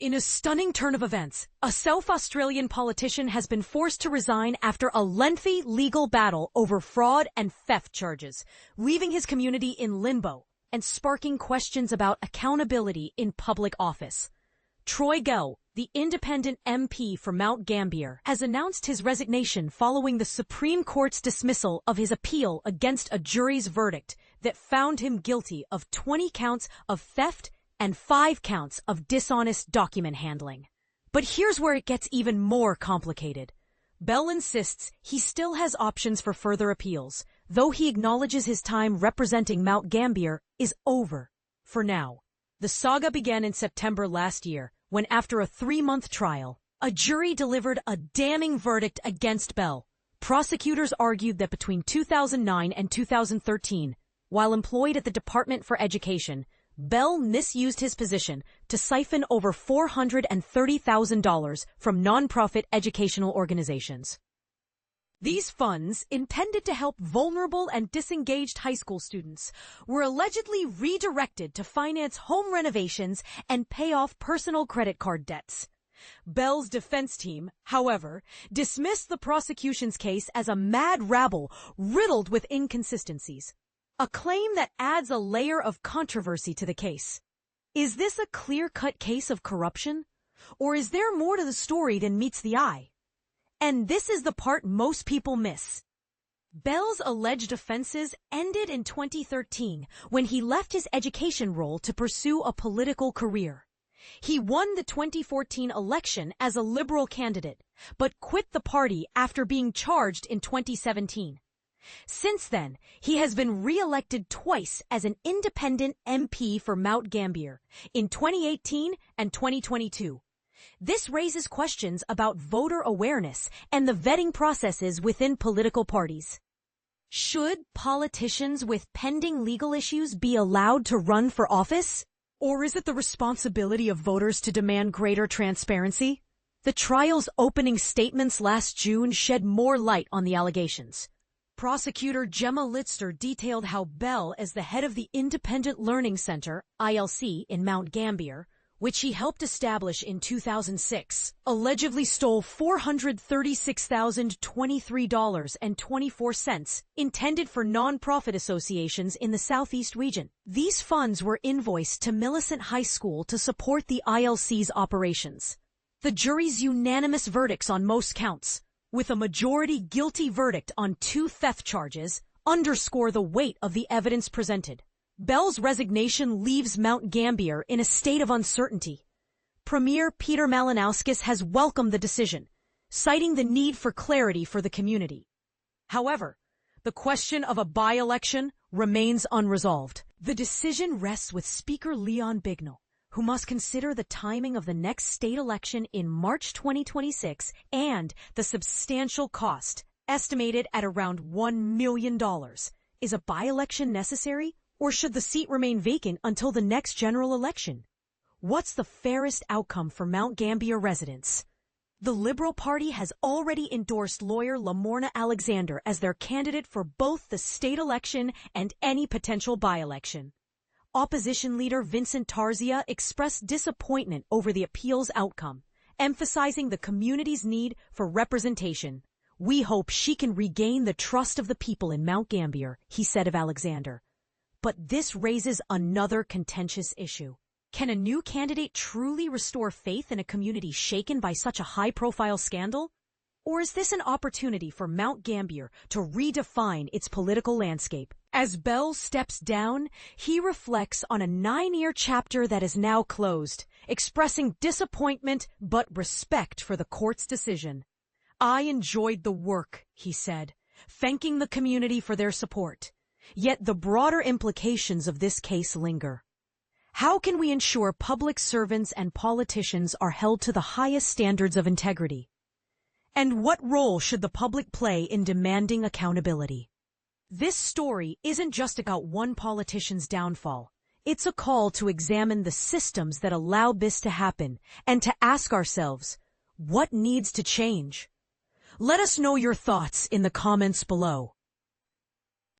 In a stunning turn of events, a South Australian politician has been forced to resign after a lengthy legal battle over fraud and theft charges, leaving his community in limbo and sparking questions about accountability in public office. Troy Gell, the independent MP for Mount Gambier, has announced his resignation following the Supreme Court's dismissal of his appeal against a jury's verdict that found him guilty of 20 counts of theft and 5 counts of dishonest document handling. But here's where it gets even more complicated. Bell insists he still has options for further appeals, though he acknowledges his time representing Mount Gambier is over for now. The saga began in September last year, when after a 3-month trial, a jury delivered a damning verdict against Bell. Prosecutors argued that between 2009 and 2013, while employed at the Department for Education, Bell misused his position to siphon over $430,000 from nonprofit educational organizations. These funds, intended to help vulnerable and disengaged high school students, were allegedly redirected to finance home renovations and pay off personal credit card debts. Bell's defense team, however, dismissed the prosecution's case as a mad rabble riddled with inconsistencies. A claim that adds a layer of controversy to the case. Is this a clear-cut case of corruption? Or is there more to the story than meets the eye? And this is the part most people miss. Bell's alleged offenses ended in 2013 when he left his education role to pursue a political career. He won the 2014 election as a Liberal candidate, but quit the party after being charged in 2017. Since then, he has been re-elected twice as an independent MP for Mount Gambier in 2018 and 2022. This raises questions about voter awareness and the vetting processes within political parties. Should politicians with pending legal issues be allowed to run for office? Or is it the responsibility of voters to demand greater transparency? The trial's opening statements last June shed more light on the allegations. Prosecutor Gemma Litster detailed how Bell, as the head of the Independent Learning Center, ILC, in Mount Gambier, which he helped establish in 2006, allegedly stole $436,023.24 intended for nonprofit associations in the Southeast region. These funds were invoiced to Millicent High School to support the ILC's operations. The jury's unanimous verdicts on most counts, with a majority guilty verdict on 2 theft charges, underscore the weight of the evidence presented. Bell's resignation leaves Mount Gambier in a state of uncertainty. Premier Peter Malinauskas has welcomed the decision, citing the need for clarity for the community. However, the question of a by-election remains unresolved. The decision rests with Speaker Leon Bignell, who must consider the timing of the next state election in March 2026 and the substantial cost, estimated at around $1 million. Is a by-election necessary, or should the seat remain vacant until the next general election? What's the fairest outcome for Mount Gambier residents? The Liberal Party has already endorsed lawyer Lamorna Alexander as their candidate for both the state election and any potential by-election. Opposition leader Vincent Tarzia expressed disappointment over the appeal's outcome, emphasizing the community's need for representation. "We hope she can regain the trust of the people in Mount Gambier," he said of Alexander. But this raises another contentious issue. Can a new candidate truly restore faith in a community shaken by such a high-profile scandal? Or is this an opportunity for Mount Gambier to redefine its political landscape? As Bell steps down, he reflects on a 9-year chapter that is now closed, expressing disappointment but respect for the court's decision. "I enjoyed the work," he said, thanking the community for their support. Yet the broader implications of this case linger. How can we ensure public servants and politicians are held to the highest standards of integrity? And what role should the public play in demanding accountability? This story isn't just about one politician's downfall. It's a call to examine the systems that allowed this to happen and to ask ourselves, what needs to change? Let us know your thoughts in the comments below.